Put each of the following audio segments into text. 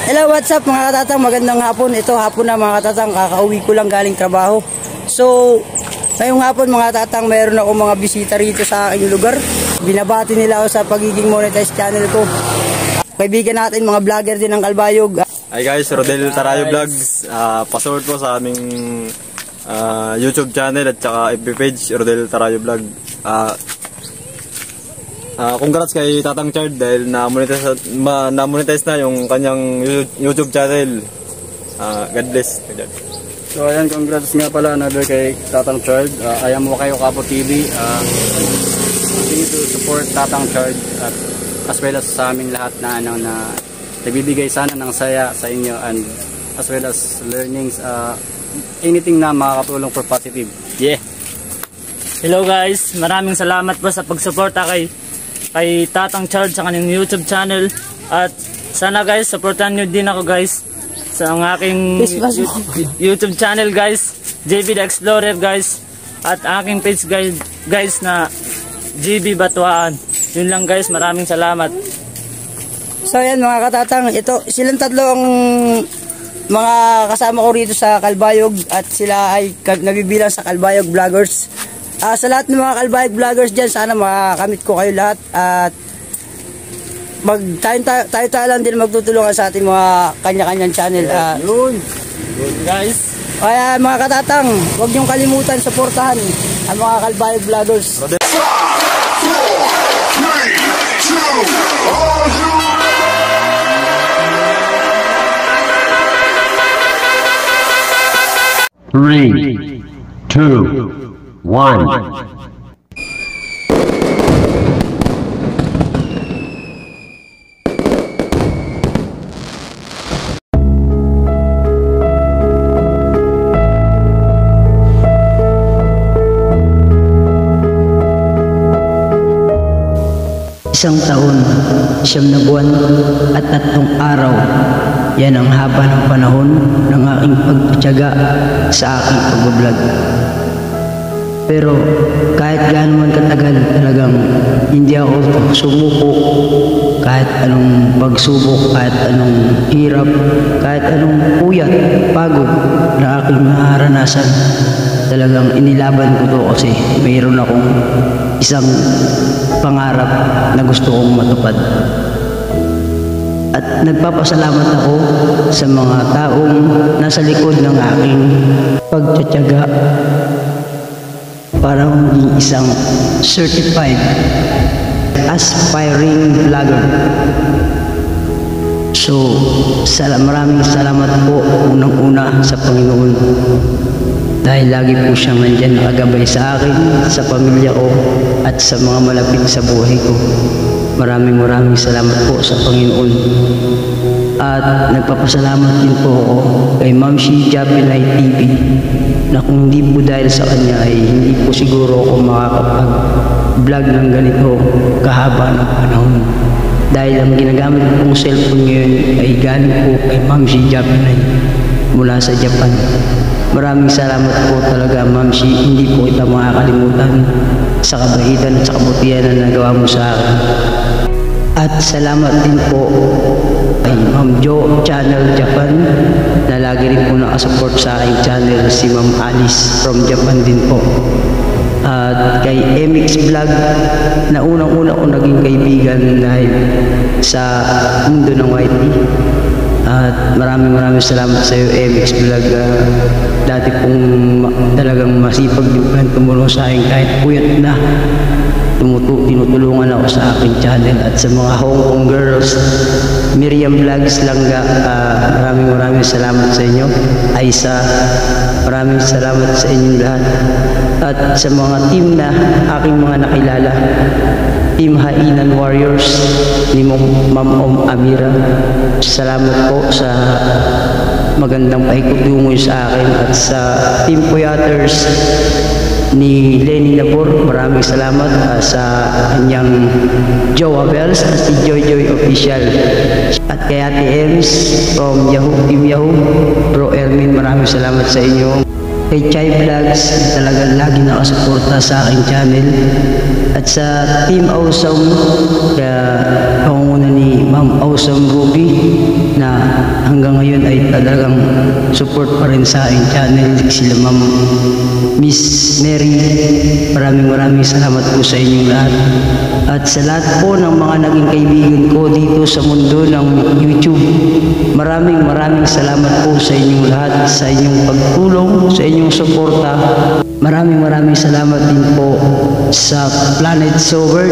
Hello, what's up mga katatang? Magandang hapon. Ito hapon na mga katatang, kakauwi ko lang galing trabaho. So, ngayong hapon mga katatang, mayroon ako mga bisita rito sa aking lugar. Binabati nila ako sa pagiging monetized channel ko. Kaibigan natin mga vlogger din ng Calbayog. Hi guys, Rodel Tarayo Vlogs. Password po sa aming YouTube channel at saka FB page, Rodel Tarayo Vlog. Congrats kay Tatang Chard dahil na-monetize na yung kanyang YouTube channel. God bless. So ayan, congrats nga pala another kay Tatang Chard. I am Wakayo Kapo TV. Continue to support Tatang Chard at as well as sa aming lahat na nagbibigay sana ng saya sa inyo, and as well as learnings, anything na makakatulong for positive. Yeah. Hello guys, maraming salamat po sa pagsuporta kay Tatang Chard sa kanyang YouTube channel, at sana guys supportan nyo din ako guys sa aking YouTube channel guys, JB the Explorer guys, at aking page guys na GB Batuan. Yun lang guys, maraming salamat. So ayan mga katatang, ito silang tatlo ang mga kasama ko rito sa Calbayog, at sila ay nabibilang sa Calbayog Vloggers. Sa lahat ng mga Calbayog Vloggers dyan, sana makakamit ko kayo lahat, at tayo lang din magtutulungan sa ating mga kanya-kanyang channel. Yun guys, kaya mga katatang, huwag niyong kalimutan suportahan ang mga Calbayog Vloggers. 3, 2, 1. Isang taon, 9 buwan at 3 araw. Yan ang haba ng panahon ng aking pagtitiyaga sa aking pag-vlog. Pero kahit gaano man katagal, talagang hindi ako sumuko. Kahit anong pagsubok, kahit anong hirap, kahit anong puyat, pagod na aking naranasan, talagang inilaban ko to kasi mayroon akong isang pangarap na gusto kong matupad. At nagpapasalamat ako sa mga taong nasa likod ng aking pagtitiyaga para maging isang certified aspiring vlogger. So, maraming salamat po unang-una sa Panginoon, dahil lagi po siyang nandyan nakagabay sa akin, sa pamilya ko, at sa mga malapit sa buhay ko. Maraming salamat po sa Panginoon. At nagpapasalamat din po ako kay Ma'am Shi Japinay TV, na kung hindi po dahil sa kanya ay hindi po siguro ako makakapag-vlog ng ganito kahaba ng panahon. Dahil ang ginagamit kong cellphone ngayon ay galing po kay Ma'am Shi Japinay mula sa Japan. Maraming salamat po talaga, Ma'am Shi. Hindi po kita makakalimutan sa kabaitan at sa kabutihan na nagawa mo sa akin. At salamat din po kay Ma'am Jo Channel Japan, na lagi rin po nakasupport sa aking channel, si Ma'am Alice from Japan din po. At kay MX Vlog, na unang-una ko naging kaibigan dahil sa mundo ng YT. At maraming salamat sa iyo, MX Vlog. Dati pong talagang masipag din po tumulong sa akin kahit puyat na. Tinutulungan ako sa aking channel. At sa mga Hong Kong girls, Miriam Vlogs Langga, maraming salamat sa inyo. Aisa, maraming salamat sa inyong lahat. At sa mga team na aking mga nakilala, Team Hainan Warriors ni Ma'am Om Amira, salamat po sa magandang paikot-tungo sa akin. At sa Team Puyaters ni Lenny Labor, maraming salamat. Sa kanyang Jowa Bells at si Joy Official, at kay Ate Ems from Team Yahoo, Bro Ermin, maraming salamat sa inyo. Kay Chai Vlogs, talagang lagi nakasuporta sa aking channel. At sa Team Awesome, pangunguna ni Ma'am Awesome Ruby, na hanggang ngayon ay talagang support pa rin sa aking channel, sila Ma'am Miss Mary. Maraming salamat po sa inyong lahat. At sa lahat po ng mga naging kaibigan ko dito sa mundo ng YouTube, maraming salamat po sa inyong lahat, sa inyong pagtulong, sa inyong suporta. Maraming salamat din po sa Planet Sober,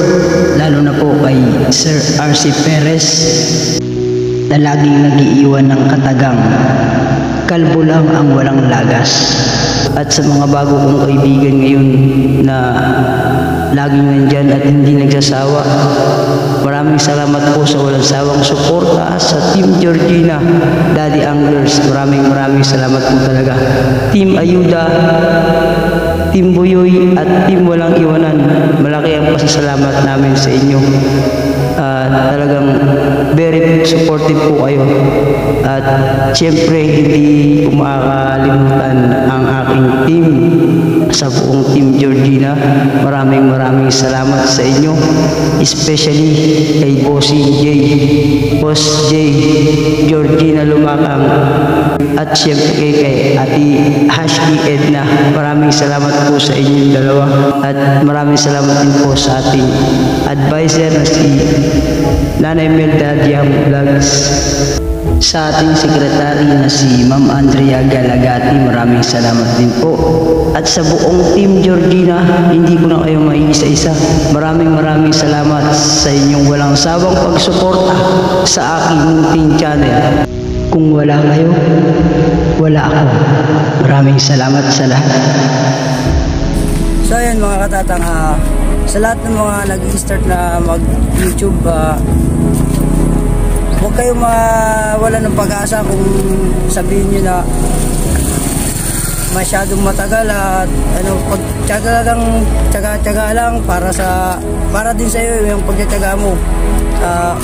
lalo na po kay Sir RC Perez na laging nag-iiwan ng katagang. Kalbo lang ang walang lagas. At sa mga bago kong kaibigan ngayon na laging nandyan at hindi nagsasawa, maraming salamat po sa walang sawang suporta sa Team Georgina, Daddy Anglers. Maraming salamat po talaga. Team Ayuda, Team Buyoy at Team Walang Iwanan, malaki ang pasasalamat namin sa inyo. Talagang very supportive po kayo. At siyempre hindi ko makakalimutan ang aking team sa buong Team Georgina. Maraming salamat sa inyo, especially kay Bossy J, Boss J, Georgina Lumakang, at siyempre kay Ate Hashki Edna. Maraming salamat po sa inyong dalawa, at maraming salamat din po sa ating advisor na si Nanay Melda Diam Vlogs, sa ating sekretary na si Ma'am Andrea Galagati. Maraming salamat din po. At sa buong Team Georgina, hindi ko na kayo maiisa-isa. Maraming salamat sa inyong walang sawang pagsuporta sa aking munting channel. Kung wala kayo, wala ako. Maraming salamat sa lahat. So ayan mga katatang, sa lahat ng mga nag-i-start na mag-YouTube, huwag kayong mawala ng pag-asa kung sabihin nyo na masyadong matagal, at pag tsaga lang para din sa iyo yung pagtyaga mo.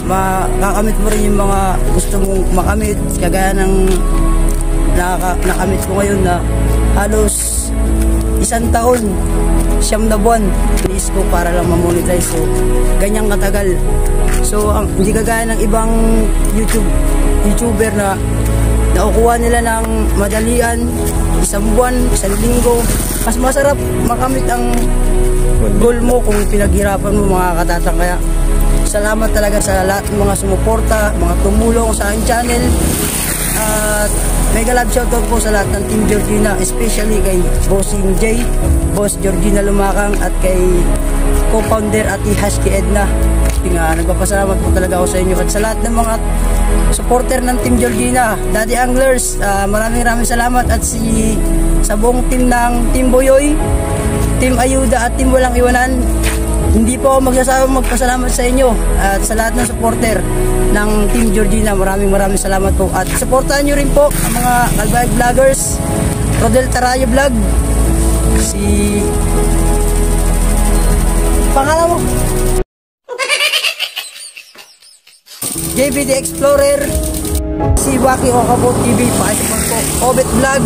Makakamit mo rin yung mga gusto mong makamit, kagaya ng nakamit ko ngayon na halos 1 taon, 9 na buwan iniis ko para lang ma-monetize. So ganyang katagal. So hindi kagaya ng ibang YouTuber na nakukuha nila ng madalian, 1 buwan, 1 linggo. Mas masarap makamit ang goal mo kung pinaghirapan mo mga katatang. Kaya salamat talaga sa lahat ng mga sumuporta, mga tumulong sa aking channel. At mega love shoutout po sa lahat ng Team Georgina, especially kay Bossing J, Boss Georgina Lumakang, at kay co-founder Ate Hashki Edna. Nagpapasalamat po talaga ako sa inyo, at sa lahat ng mga supporter ng Team Georgina, Daddy Anglers, maraming salamat. At sa buong team ng Team Buyoy, Team Ayuda at Team Walang Iwanan, hindi po ako magsasawang magpasalamat sa inyo. At sa lahat ng supporter ng Team Georgina, maraming salamat po. At supportahan nyo rin po ang mga Kalbayog Vloggers, Rodel Tarayo Vlog, si pangalan mo JB the Explorer, si Waki Okabo TV, pakisupport po Obet Vlog.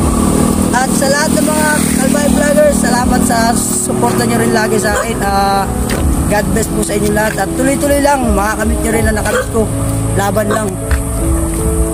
At sa lahat ng mga Kalbayog Vloggers, salamat sa suporta nyo rin lagi sa akin. God bless po sa inyo lahat, at tuloy-tuloy lang, makakamit nyo rin ang nakamit ko. Laban lang.